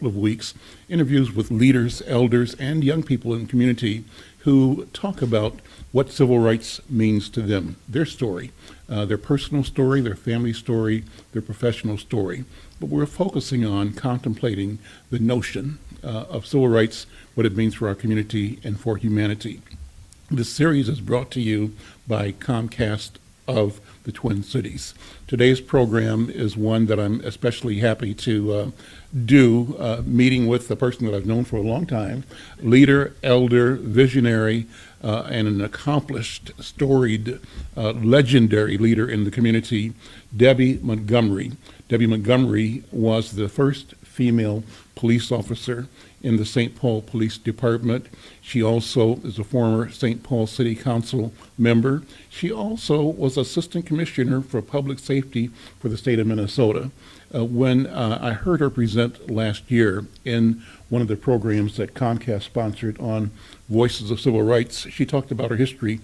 couple of weeks, interviews with leaders, elders, and young people in the community who talk about what civil rights means to them, their story, their personal story, their family story, their professional story. But we're focusing on contemplating the notion of civil rights, what it means for our community and for humanity. This series is brought to you by Comcast of the Twin Cities. Today's program is one that I'm especially happy to do, meeting with a person that I've known for a long time, leader, elder, visionary, and an accomplished, storied, legendary leader in the community, Debbie Montgomery. Debbie Montgomery was the first female police officer in the St. Paul Police Department. She also is a former St. Paul City Council member. She also was Assistant Commissioner for Public Safety for the state of Minnesota. When I heard her present last year in one of the programs that Comcast sponsored on Voices of Civil Rights, she talked about her history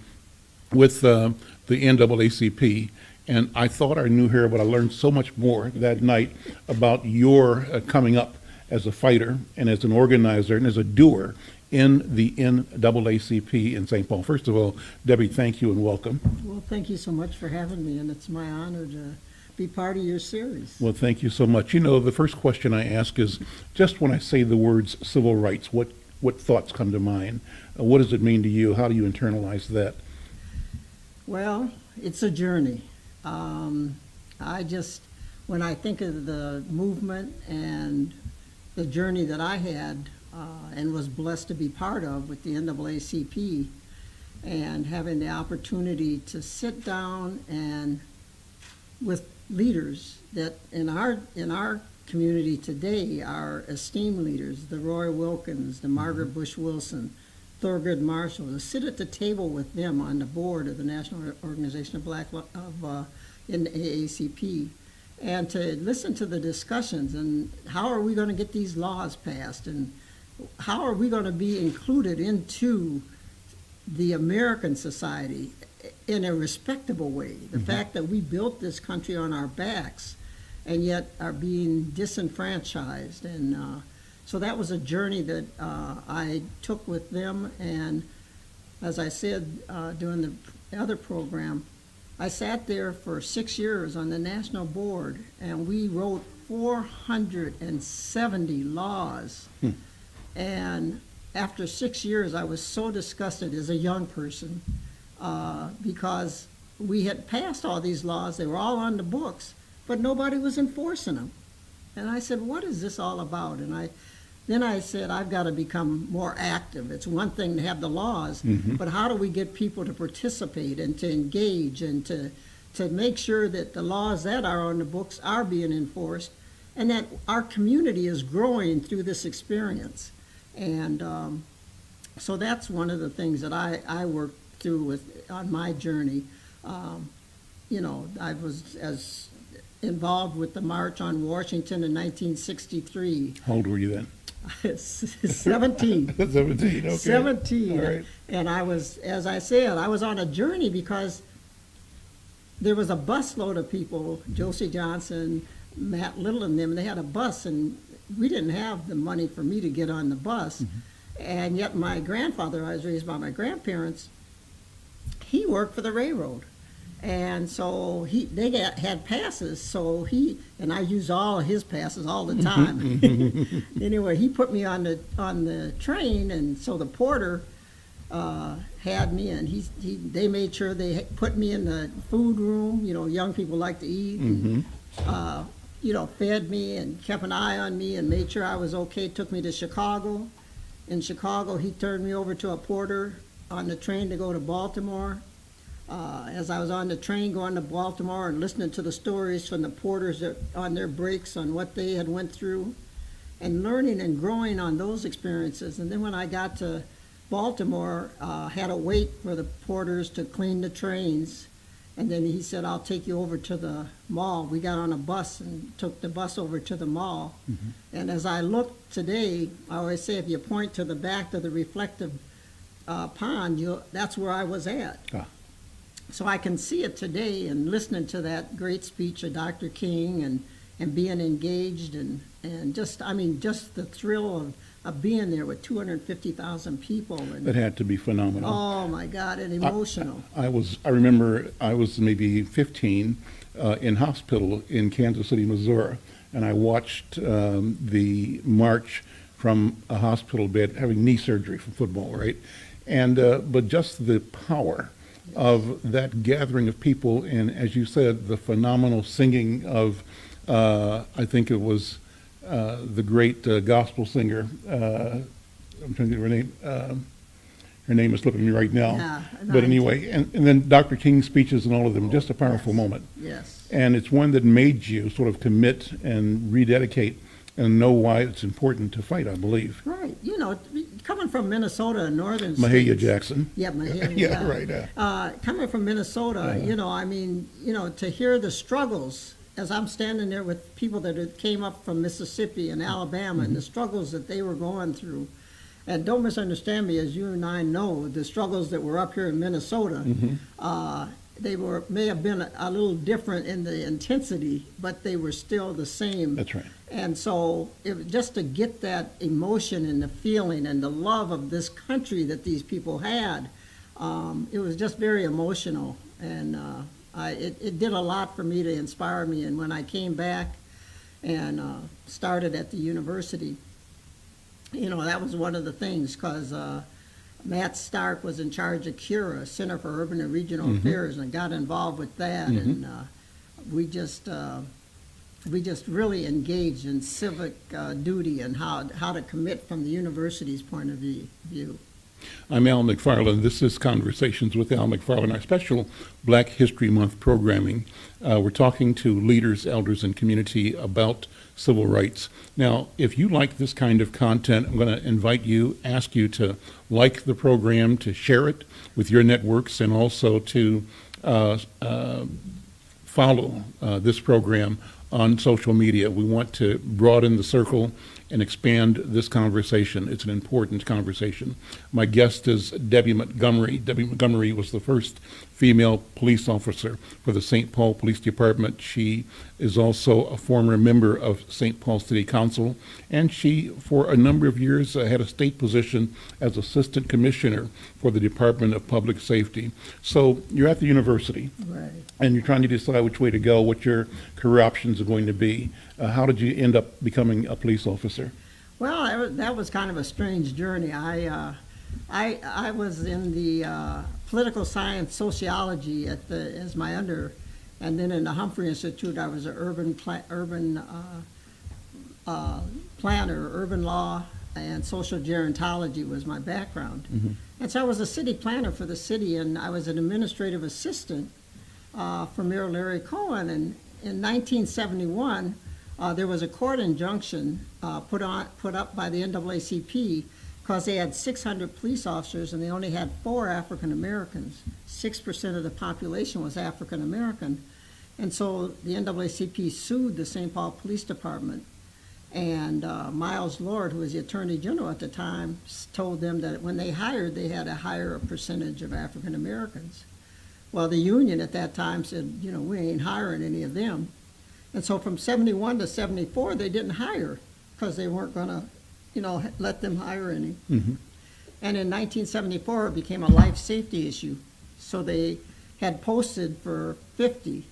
with the NAACP. And I thought I knew her, but I learned so much more that night about your coming up as a fighter and as an organizer and as a doer in the NAACP in St. Paul. First of all, Debbie, thank you and welcome. Well, thank you so much for having me, and it's my honor to be part of your series. Well, thank you so much. You know, the first question I ask is, just when I say the words civil rights, what thoughts come to mind? What does it mean to you? How do you internalize that? Well, it's a journey. When I think of the movement and the journey that I had and was blessed to be part of with the NAACP, and having the opportunity to sit down and with leaders that in our community today are esteemed leaders, the Roy Wilkins, the Margaret Bush Wilson, Thurgood Marshall, to sit at the table with them on the board of the National Organization of Black in the AACP, and to listen to the discussions and how are we going to get these laws passed and how are we going to be included into the American society in a respectable way. The fact that we built this country on our backs and yet are being disenfranchised. And so that was a journey that I took with them. And as I said during the other program, I sat there for 6 years on the national board, and we wrote 470 laws. And after 6 years, I was so disgusted as a young person because we had passed all these laws. They were all on the books, but nobody was enforcing them. And I said, what is this all about? And then I said, I've got to become more active. It's one thing to have the laws, but how do we get people to participate and to engage and to make sure that the laws that are on the books are being enforced and that our community is growing through this experience? And so that's one of the things that I worked through on my journey. You know, I was as involved with the March on Washington in 1963. How old were you then? 17. 17, okay. 17. All right. And I was, as I said, I was on a journey because there was a busload of people, Josie Johnson, Matt Little and them, they had a bus, and we didn't have the money for me to get on the bus. And yet my grandfather, I was raised by my grandparents, he worked for the railroad. And so they had passes, so and I used all of his passes all the time. Anyway, he put me on the train, and so the porter had me, and they made sure they put me in the food room. You know, young people like to eat, and, you know, fed me and kept an eye on me and made sure I was okay. Took me to Chicago. In Chicago, he turned me over to a porter on the train to go to Baltimore. As I was on the train going to Baltimore and listening to the stories from the porters on their breaks on what they had went through and learning and growing on those experiences. And then when I got to Baltimore, had to wait for the porters to clean the trains. And then he said, I'll take you over to the mall. We got on a bus and took the bus over to the mall. And as I look today, I always say if you point to the back of the reflective pond, that's where I was at. So I can see it today, and listening to that great speech of Dr. King and and being engaged and just, I mean, just the thrill of being there with 250,000 people. And, That had to be phenomenal. oh my God, and emotional. I remember I was maybe 15 in hospital in Kansas City, Missouri, and I watched the march from a hospital bed, having knee surgery from football, right? And but just the power of that gathering of people, and as you said, the phenomenal singing of, I think it was the great gospel singer. I'm trying to think of her name. Her name is slipping me right now. Yeah, But anyway, and then Dr. King's speeches and all of them, just a powerful Yes. moment. Yes. And it's one that made you sort of commit and rededicate and know why it's important to fight, I believe. Right. You know, coming from Minnesota and northern Mahalia states. Jackson. Yeah, Mahalia. Yeah, right. Coming from Minnesota, you know, I mean, you know, to hear the struggles, as I'm standing there with people that came up from Mississippi and Alabama and the struggles that they were going through. And don't misunderstand me, as you and I know, the struggles that were up here in Minnesota, they may have been a little different in the intensity, but they were still the same. That's right. And so just to get that emotion and the feeling and the love of this country that these people had, it was just very emotional. And it did a lot for me to inspire me. And when I came back and started at the university, you know, that was one of the things, because Matt Stark was in charge of CURA, Center for Urban and Regional Affairs, and got involved with that. And we just really engaged in civic duty and how to commit from the university's point of view. I'm Al McFarlane. This is Conversations with Al McFarlane, our special Black History Month programming. We're talking to leaders, elders, and community about civil rights. Now, if you like this kind of content, I'm going to ask you to like the program, to share it with your networks, and also to follow this program on social media. We want to broaden the circle and expand this conversation. It's an important conversation. My guest is Debbie Montgomery. Debbie Montgomery was the first female police officer for the St. Paul Police Department. She is also a former member of St. Paul City Council, and she, for a number of years, had a state position as Assistant Commissioner for the Department of Public Safety. So you're at the university, Right. and you're trying to decide which way to go, what your career options are going to be. How did you end up becoming a police officer? Well, that was kind of a strange journey. I was in the political science sociology as my under, and then in the Humphrey Institute I was an urban planner, urban law, and social gerontology was my background. And so I was a city planner for the city, and I was an administrative assistant for Mayor Larry Cohen. And in 1971, there was a court injunction put up by the NAACP because they had 600 police officers and they only had 4 African Americans. 6% of the population was African American. And so the NAACP sued the St. Paul Police Department. And Miles Lord, who was the Attorney General at the time, told them that when they hired, they had to hire a percentage of African Americans. Well, the union at that time said, you know, we ain't hiring any of them. And so from 71 to 74, they didn't hire because they weren't going to, you know, let them hire any. And in 1974, it became a life safety issue. So they had posted for 50,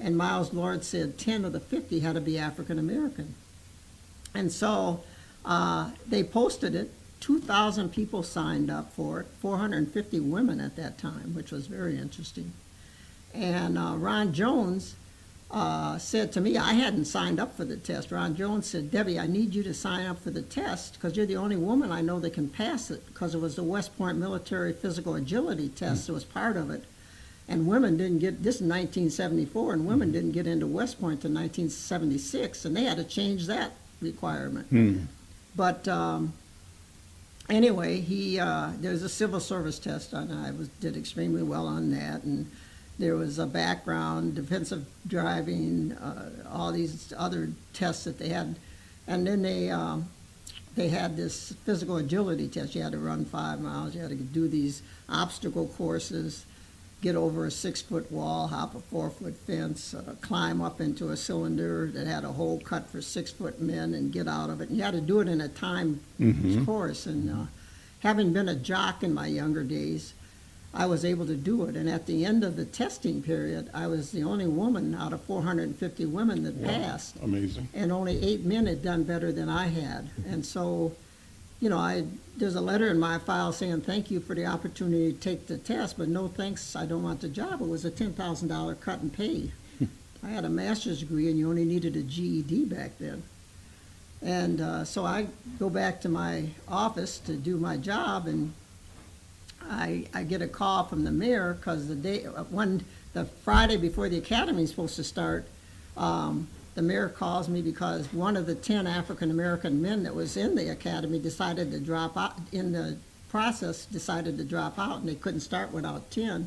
and Miles Lord said 10 of the 50 had to be African American. And so they posted it. 2,000 people signed up for it, 450 women at that time, which was very interesting. And Ron Jones said to me, I hadn't signed up for the test. Ron Jones said, Debbie, I need you to sign up for the test because you're the only woman I know that can pass it, because it was the West Point Military Physical Agility test that was part of it. And women didn't get, this is 1974, and women didn't get into West Point until 1976, and they had to change that requirement. But anyway, there was a civil service test, and I did extremely well on that. And there was a background, defensive driving, all these other tests that they had. And then they had this physical agility test. You had to run 5 miles. You had to do these obstacle courses. get over a 6-foot wall, hop a 4-foot fence, climb up into a cylinder that had a hole cut for 6-foot men and get out of it. And you had to do it in a time course. And having been a jock in my younger days, I was able to do it. And at the end of the testing period, I was the only woman out of 450 women that passed. Amazing. And only 8 men had done better than I had. And so, you know, there's a letter in my file saying thank you for the opportunity to take the test, but no thanks, I don't want the job. It was a $10,000 cut in pay. I had a master's degree and you only needed a GED back then. And so I go back to my office to do my job, and I get a call from the mayor because the Friday before the academy is supposed to start, the mayor calls me because one of the 10 African-American men that was in the academy decided to drop out, in the process decided to drop out, and they couldn't start without 10.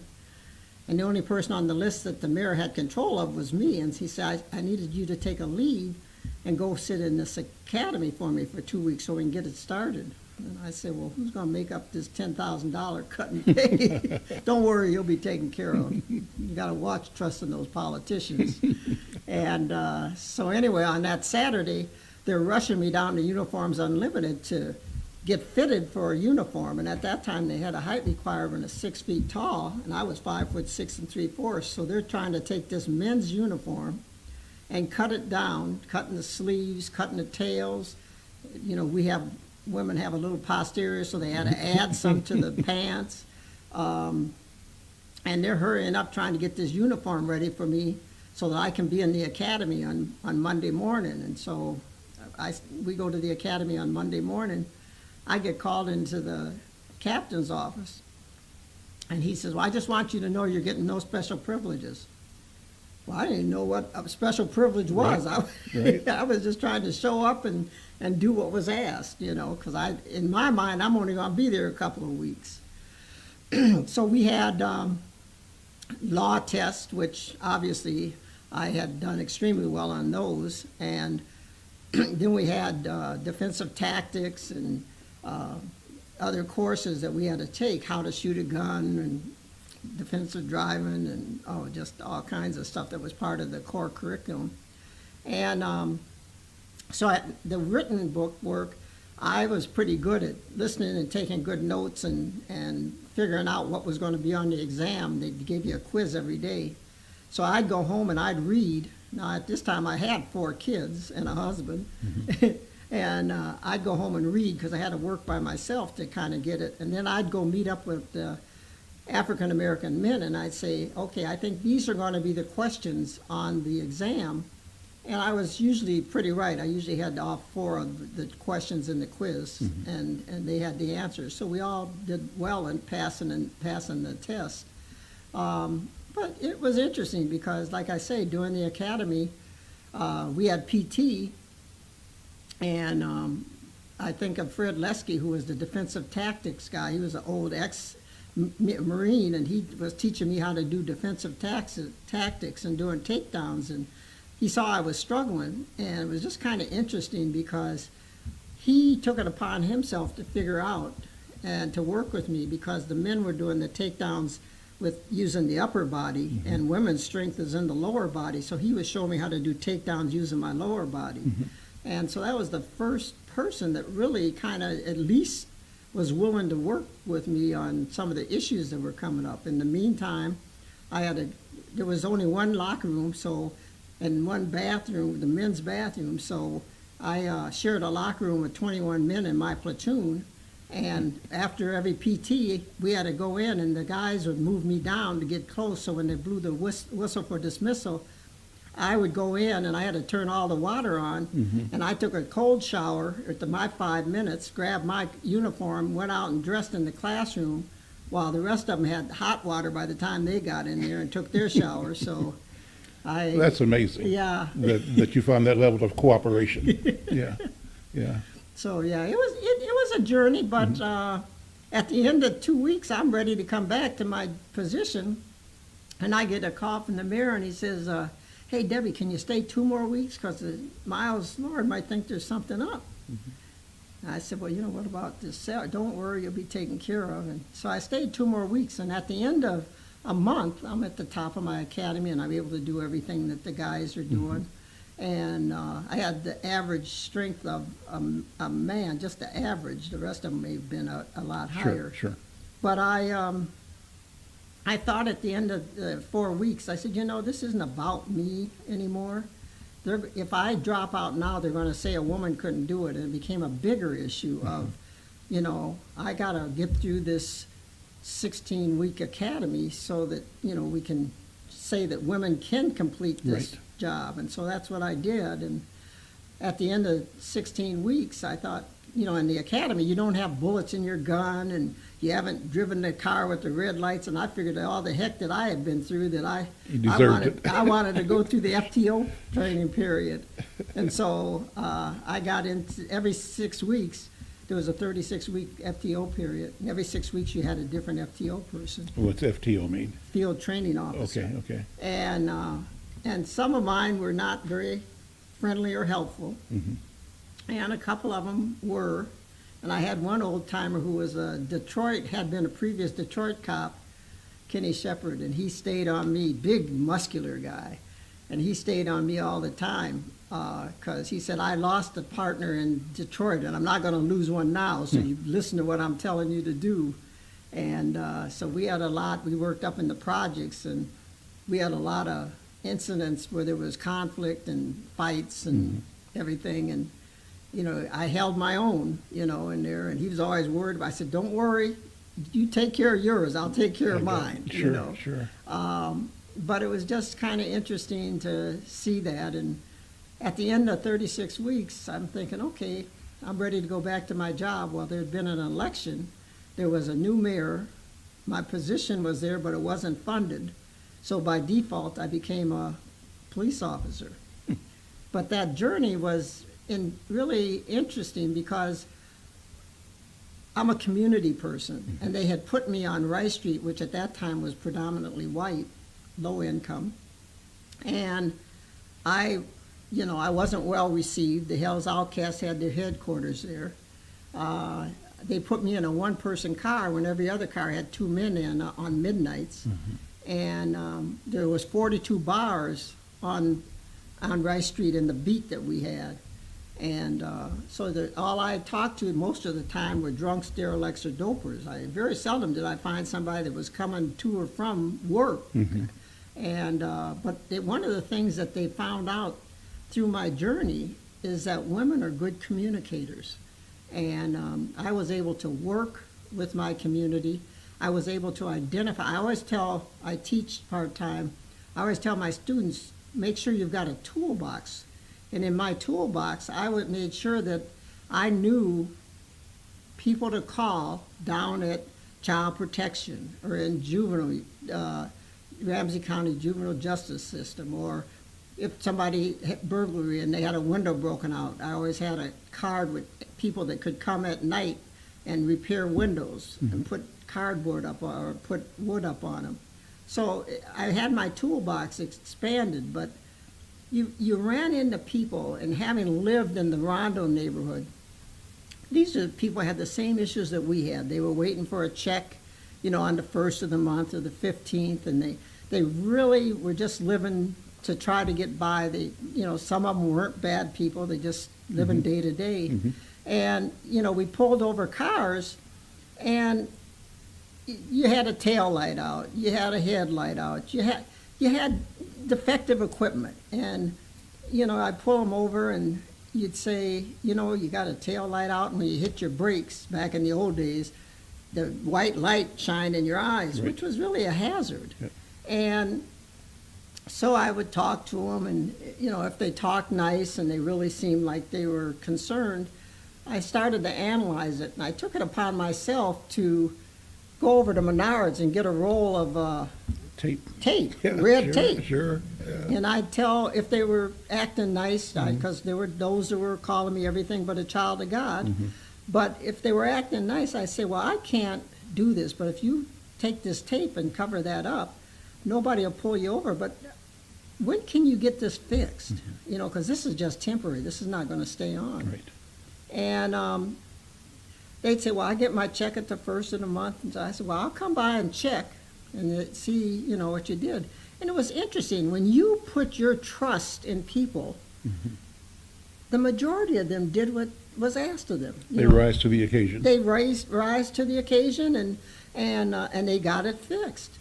And the only person on the list that the mayor had control of was me, and he said, I needed you to take a leave and go sit in this academy for me for 2 weeks so we can get it started. And I said, well, who's going to make up this $10,000 cut and pay? Don't worry, you'll be taken care of. You got to watch trusting those politicians. And so anyway, on that Saturday, they're rushing me down to Uniforms Unlimited to get fitted for a uniform. And at that time, they had a height requirement of 6 feet tall, and I was 5'6"3/4. So they're trying to take this men's uniform and cut it down, cutting the sleeves, cutting the tails. You know, women have a little posterior, so they had to add some to the pants. And they're hurrying up trying to get this uniform ready for me so that I can be in the academy on Monday morning. And so we go to the academy on Monday morning. I get called into the captain's office, and he says, well, I just want you to know you're getting no special privileges. Well, I didn't know what a special privilege was. Right. I was just trying to show up and do what was asked, you know, because in my mind, I'm only going to be there a couple of weeks. So we had law tests, which obviously I had done extremely well on those. And then we had defensive tactics and other courses that we had to take, how to shoot a gun and defensive driving and just all kinds of stuff that was part of the core curriculum. And so the written book work, I was pretty good at listening and taking good notes and figuring out what was going to be on the exam. They gave you a quiz every day. So I'd go home and I'd read. Now at this time I had 4 kids and a husband. And I'd go home and read because I had to work by myself to kind of get it. And then I'd go meet up with African-American men, and I'd say, okay, I think these are going to be the questions on the exam. And I was usually pretty right. I usually had all 4 of the questions in the quiz, and they had the answers. So we all did well in passing the test. But it was interesting because, like I say, during the academy, we had PT, and I think of Fred Lesky, who was the defensive tactics guy. He was an old ex-Marine, and he was teaching me how to do defensive tactics and doing takedowns. And he saw I was struggling, and it was just kind of interesting because he took it upon himself to figure out and to work with me because the men were doing the takedowns with using the upper body, and women's strength is in the lower body. So he was showing me how to do takedowns using my lower body. And so that was the first person that really kind of at least was willing to work with me on some of the issues that were coming up. In the meantime, there was only one locker room, and one bathroom, the men's bathroom. So I shared a locker room with 21 men in my platoon. And after every PT, we had to go in, and the guys would move me down to get close. So when they blew the whistle for dismissal, I would go in, and I had to turn all the water on. And I took a cold shower at my 5 minutes, grabbed my uniform, went out and dressed in the classroom, while the rest of them had hot water by the time they got in there and took their shower. So That's amazing. Yeah. That you found that level of cooperation. Yeah. So yeah, it was a journey, but at the end of 2 weeks, I'm ready to come back to my position, and I get a call from the mayor, and he says, hey, Debbie, can you stay 2 more weeks? Because Miles Lord might think there's something up. And I said, well, what about this? Don't worry, you'll be taken care of. And so I stayed 2 more weeks, and at the end of a month, I'm at the top of my academy, and I'm able to do everything that the guys are doing. And I had the average strength of a man, just the average. The rest of them may have been a lot higher. Sure. But I thought at the end of the 4 weeks, I said, this isn't about me anymore. If I drop out now, they're going to say a woman couldn't do it. And it became a bigger issue of, I got to get through this 16-week academy so that, we can say that women can complete this job. And so that's what I did. And at the end of 16 weeks, I thought, in the academy, you don't have bullets in your gun, and you haven't driven the car with the red lights. And I figured all the heck that I had been through that I wanted to go through the FTO training period. And so I got into every 6 weeks. There was a 36-week FTO period. And every 6 weeks, you had a different FTO person. What's FTO mean? Field training officer. Okay. And some of mine were not very friendly or helpful. And a couple of them were. And I had one old timer who was had been a previous Detroit cop, Kenny Shepard, and he stayed on me, big muscular guy. And he stayed on me all the time because he said, I lost a partner in Detroit and I'm not going to lose one now, so you listen to what I'm telling you to do. And so we had we worked up in the projects, and we had a lot of incidents where there was conflict and fights and everything. And I held my own, in there, and he was always worried about. I said, "Don't worry, you take care of yours. I'll take care of mine." Sure. But it was just kind of interesting to see that. And at the end of 36 weeks, I'm thinking, okay, I'm ready to go back to my job. Well, there had been an election. There was a new mayor. My position was there, but it wasn't funded. So by default, I became a police officer. But that journey was really interesting because I'm a community person, and they had put me on Rice Street, which at that time was predominantly white, low income, and I wasn't well received. The Hells Outcasts had their headquarters there. They put me in a one-person car when every other car had 2 men in on midnights, and there was 42 bars on Rice Street in the beat that we had. And so all I talked to most of the time were drunks, derelicts, or dopers. Very seldom did I find somebody that was coming to or from work. And but one of the things that they found out through my journey is that women are good communicators. And I was able to work with my community. I was able to identify. I teach part-time. I always tell my students, make sure you've got a toolbox. And in my toolbox, I would make sure that I knew people to call down at Child Protection or in juvenile, Ramsey County Juvenile Justice System, or if somebody had burglary and they had a window broken out, I always had a card with people that could come at night and repair windows and put cardboard up or put wood up on them. So I had my toolbox expanded, but you ran into people, and having lived in the Rondo neighborhood, these are people who had the same issues that we had. They were waiting for a check, on the 1st of the month or the 15th, and they really were just living to try to get by. Some of them weren't bad people. They just living day to day. And, we pulled over cars, and you had a tail light out, you had a headlight out, you had defective equipment, and I'd pull them over, and you'd say, you got a tail light out, and when you hit your brakes back in the old days, the white light shined in your eyes, which was really a hazard. And so I would talk to them, and if they talked nice and they really seemed like they were concerned, I started to analyze it, and I took it upon myself to go over to Menards and get a roll of tape, red tape. Sure. And I'd tell if they were acting nice, because there were those that were calling me everything but a child of God. But if they were acting nice, I'd say, well, I can't do this, but if you take this tape and cover that up, nobody will pull you over. But when can you get this fixed? Because this is just temporary. This is not going to stay on. Right. And they'd say, well, I get my check at the 1st of the month. And so I said, well, I'll come by and check. and see, what you did. And it was interesting, when you put your trust in people, the majority of them did what was asked of them. They rise to the occasion. They rise to the occasion, and they got it fixed.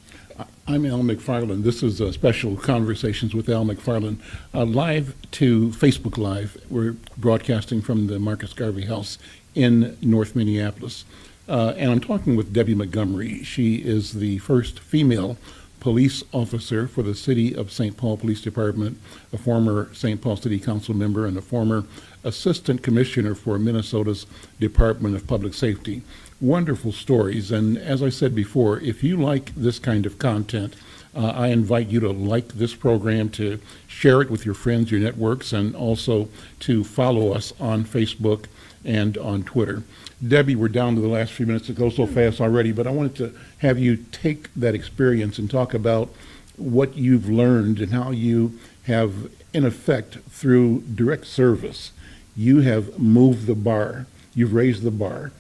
I'm Al McFarlane. This is Special Conversations with Al McFarlane. Live to Facebook Live. We're broadcasting from the Marcus Garvey House in North Minneapolis. And I'm talking with Debbie Montgomery. She is the first female police officer for the City of St. Paul Police Department, a former St. Paul City Council member, and a former Assistant Commissioner for Minnesota's Department of Public Safety. Wonderful stories, and as I said before, if you like this kind of content, I invite you to like this program, to share it with your friends, your networks, and also to follow us on Facebook and on Twitter. Debbie, we're down to the last few minutes. It goes so fast already, but I wanted to have you take that experience and talk about what you've learned and how you have, in effect, through direct service, you have moved the bar, you've raised the bar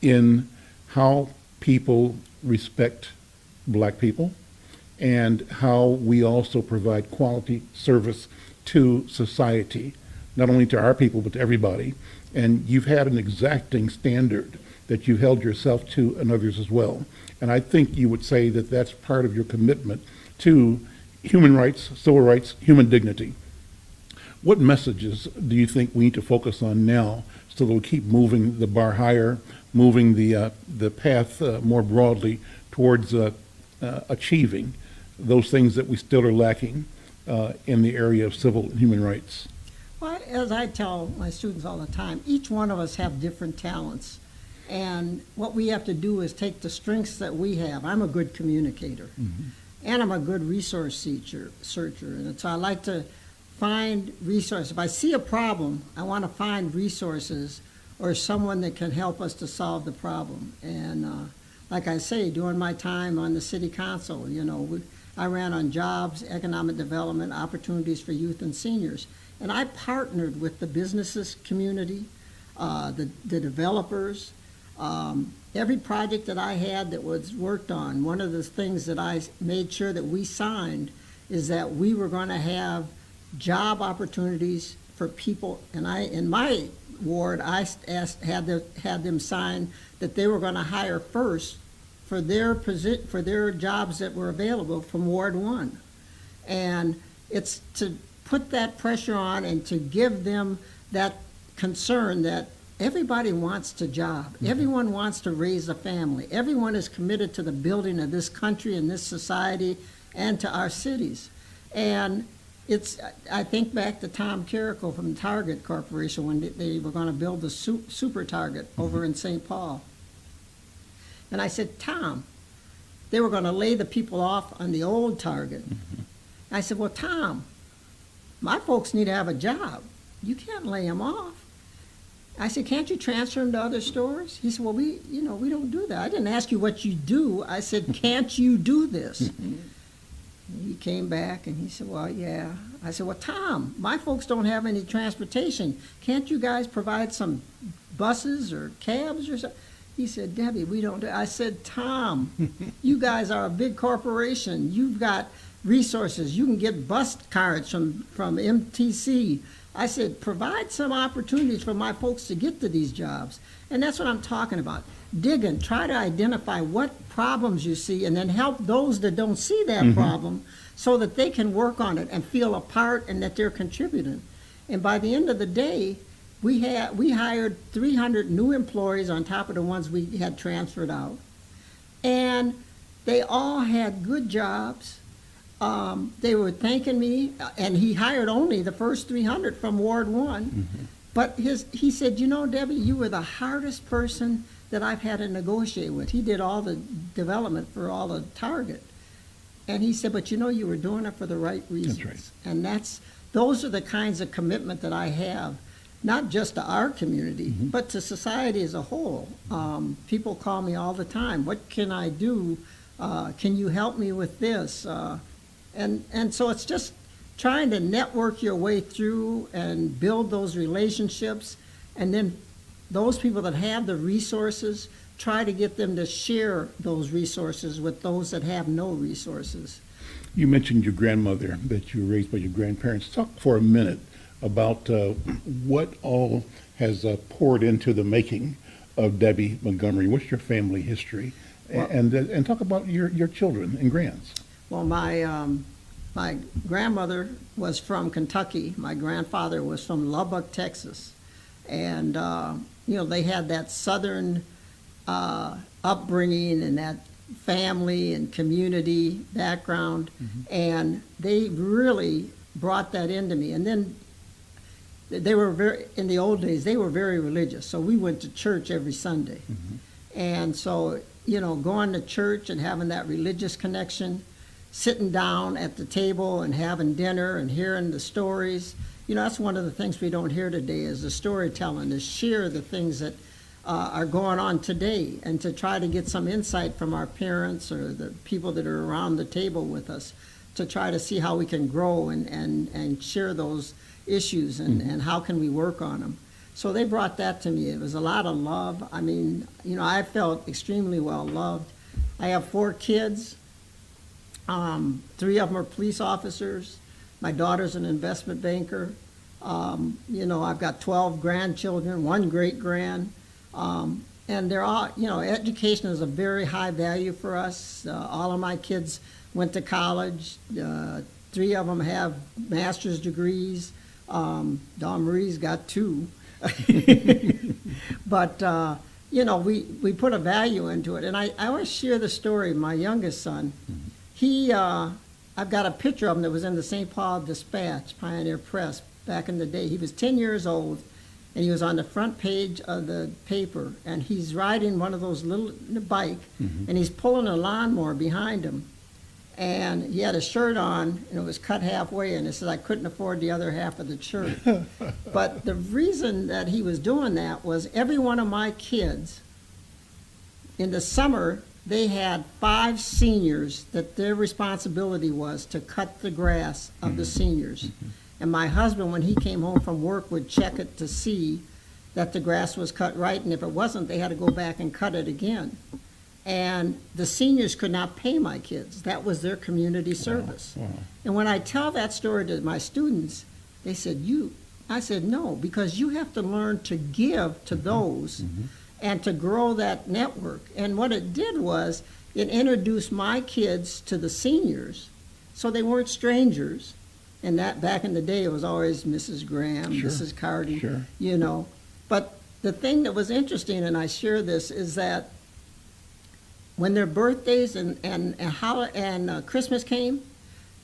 in how people respect black people and how we also provide quality service to society, not only to our people, but to everybody. And you've had an exacting standard that you've held yourself to and others as well. And I think you would say that that's part of your commitment to human rights, civil rights, human dignity. What messages do you think we need to focus on now so that we'll keep moving the bar higher, moving the path more broadly towards achieving those things that we still are lacking in the area of civil and human rights? Well, as I tell my students all the time, each one of us have different talents. And what we have to do is take the strengths that we have. I'm a good communicator, and I'm a good resource searcher. And so I like to find resources. If I see a problem, I want to find resources or someone that can help us to solve the problem. And like I say, during my time on the city council, I ran on jobs, economic development, opportunities for youth and seniors. And I partnered with the businesses community, the developers. Every project that I had that was worked on, one of the things that I made sure that we signed is that we were going to have job opportunities for people. And in my ward, I had them sign that they were going to hire first for their jobs that were available from Ward 1. And it's to put that pressure on and to give them that concern that everybody wants a job. Everyone wants to raise a family. Everyone is committed to the building of this country and this society and to our cities. And I think back to Tom Carrico from Target Corporation when they were going to build the Super Target over in St. Paul. And I said, Tom, they were going to lay the people off on the old Target. I said, well, Tom, my folks need to have a job. You can't lay them off. I said, can't you transfer them to other stores? He said, well, we don't do that. I didn't ask you what you do. I said, can't you do this? He came back and he said, well, yeah. I said, well, Tom, my folks don't have any transportation. Can't you guys provide some buses or cabs or something? He said, Debbie, we don't do. I said, Tom, you guys are a big corporation. You've got resources. You can get bus cards from MTC. I said, provide some opportunities for my folks to get to these jobs. And that's what I'm talking about. Dig in, try to identify what problems you see, and then help those that don't see that problem so that they can work on it and feel a part and that they're contributing. And by the end of the day, we hired 300 new employees on top of the ones we had transferred out. And they all had good jobs. They were thanking me, and he hired only the first 300 from Ward 1. But he said, Debbie, you were the hardest person that I've had to negotiate with. He did all the development for all the Target. And he said, but you were doing it for the right reasons. That's right. And those are the kinds of commitment that I have, not just to our community, but to society as a whole. People call me all the time, what can I do? Can you help me with this? And so it's just trying to network your way through and build those relationships and then those people that have the resources, try to get them to share those resources with those that have no resources. You mentioned your grandmother, that you were raised by your grandparents. Talk for a minute about what all has poured into the making of Debbie Montgomery. What's your family history? Well, And talk about your children and grands. Well, my grandmother was from Kentucky. My grandfather was from Lubbock, Texas. And, they had that southern upbringing and that family and community background. And they really brought that into me. And then they were in the old days, they were very religious. So we went to church every Sunday. And so, going to church and having that religious connection, sitting down at the table and having dinner and hearing the stories. That's one of the things we don't hear today is the storytelling, to share the things that are going on today and to try to get some insight from our parents or the people that are around the table with us to try to see how we can grow and share those issues and how can we work on them. So they brought that to me. It was a lot of love. I mean, I felt extremely well loved. I have 4 kids. 3 of them are police officers. My daughter's an investment banker. I've got 12 grandchildren, 1 great-grand. And they're all, education is a very high value for us. All of my kids went to college. 3 of them have master's degrees. Dawn Marie's got 2. But, we put a value into it. And I always share the story of my youngest son. I've got a picture of him that was in the St. Paul Dispatch, Pioneer Press, back in the day. He was 10 years old, and he was on the front page of the paper, and he's riding one of those little bike, and he's pulling a lawnmower behind him. And he had a shirt on, and it was cut halfway, and it said I couldn't afford the other half of the shirt. But the reason that he was doing that was every one of my kids, in the summer, they had 5 seniors that their responsibility was to cut the grass of the seniors. And my husband, when he came home from work, would check it to see that the grass was cut right, and if it wasn't, they had to go back and cut it again. And the seniors could not pay my kids. That was their community service. Wow. And when I tell that story to my students, they said, "You?" I said, "No, because you have to learn to give to those and to grow that network." And what it did was it introduced my kids to the seniors, so they weren't strangers. And that back in the day, it was always Mrs. Graham, Sure. Mrs. Carty, Sure. But the thing that was interesting, and I share this, is that when their birthdays and Christmas came,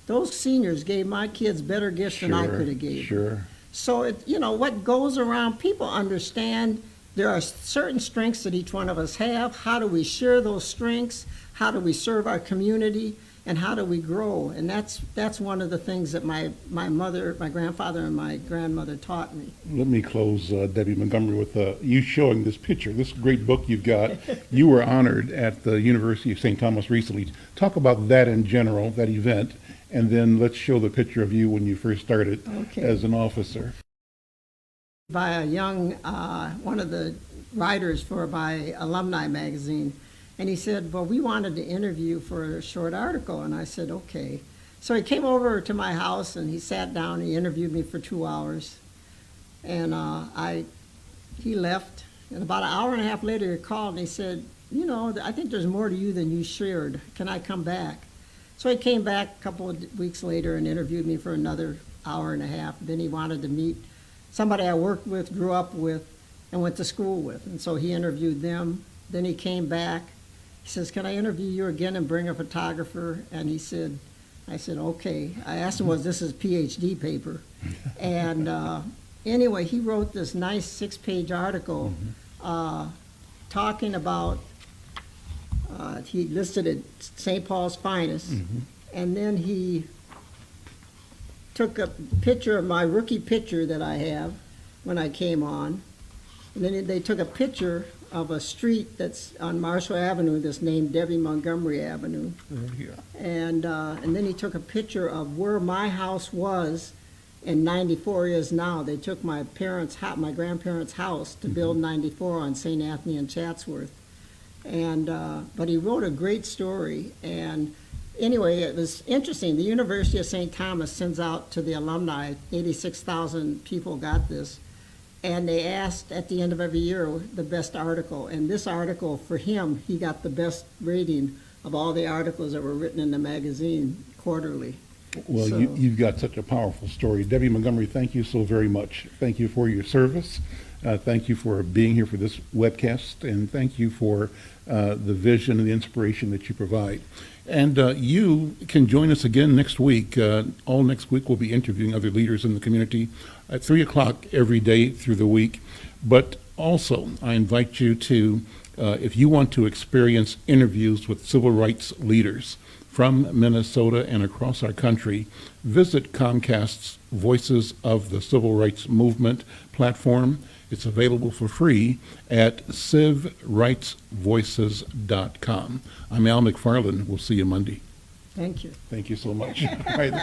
those seniors gave my kids better gifts than I could have gave. Sure. So what goes around, people understand there are certain strengths that each one of us have. How do we share those strengths? How do we serve our community? And how do we grow? And that's one of the things that my mother, my grandfather, and my grandmother taught me. Let me close, Debbie Montgomery, with you showing this picture, this great book you've got. You were honored at the University of St. Thomas recently. Talk about that in general, that event, and then let's show the picture of you when you first started as an officer. By a young, one of the writers by Alumni magazine. And he said, "Well, we wanted to interview for a short article." And I said, "Okay." So he came over to my house and he sat down and he interviewed me for 2 hours. And he left. And about an hour and a half later, he called and he said, "I think there's more to you than you shared. Can I come back?" So he came back a couple of weeks later and interviewed me for another hour and a half. Then he wanted to meet somebody I worked with, grew up with, and went to school with. And so he interviewed them. Then he came back. He says, "Can I interview you again and bring a photographer?" And I said, "Okay." I asked him, was this his PhD paper? And anyway, he wrote this nice 6-page article talking about, he listed it St. Paul's finest. And then he took a picture of my rookie picture that I have when I came on. And then they took a picture of a street that's on Marshall Avenue that's named Debbie Montgomery Avenue. And then he took a picture of where my house was and 94 is now. They took my grandparents' house to build 94 on St. Anthony and Chatsworth. And but he wrote a great story. And anyway, it was interesting. The University of St. Thomas sends out to the alumni, 86,000 people got this, and they asked at the end of every year the best article. And this article, for him, he got the best rating of all the articles that were written in the magazine quarterly. Well, So- you've got such a powerful story. Debbie Montgomery, thank you so very much. Thank you for your service. Thank you for being here for this webcast, and thank you for the vision and the inspiration that you provide. And you can join us again next week. All next week we'll be interviewing other leaders in the community at 3 o'clock every day through the week. But also, I invite you to, if you want to experience interviews with civil rights leaders from Minnesota and across our country, visit Comcast's Voices of the Civil Rights Movement platform. It's available for free at civrightsvoices.com. I'm Al McFarlane. We'll see you Monday. Thank you. Thank you so much. All right.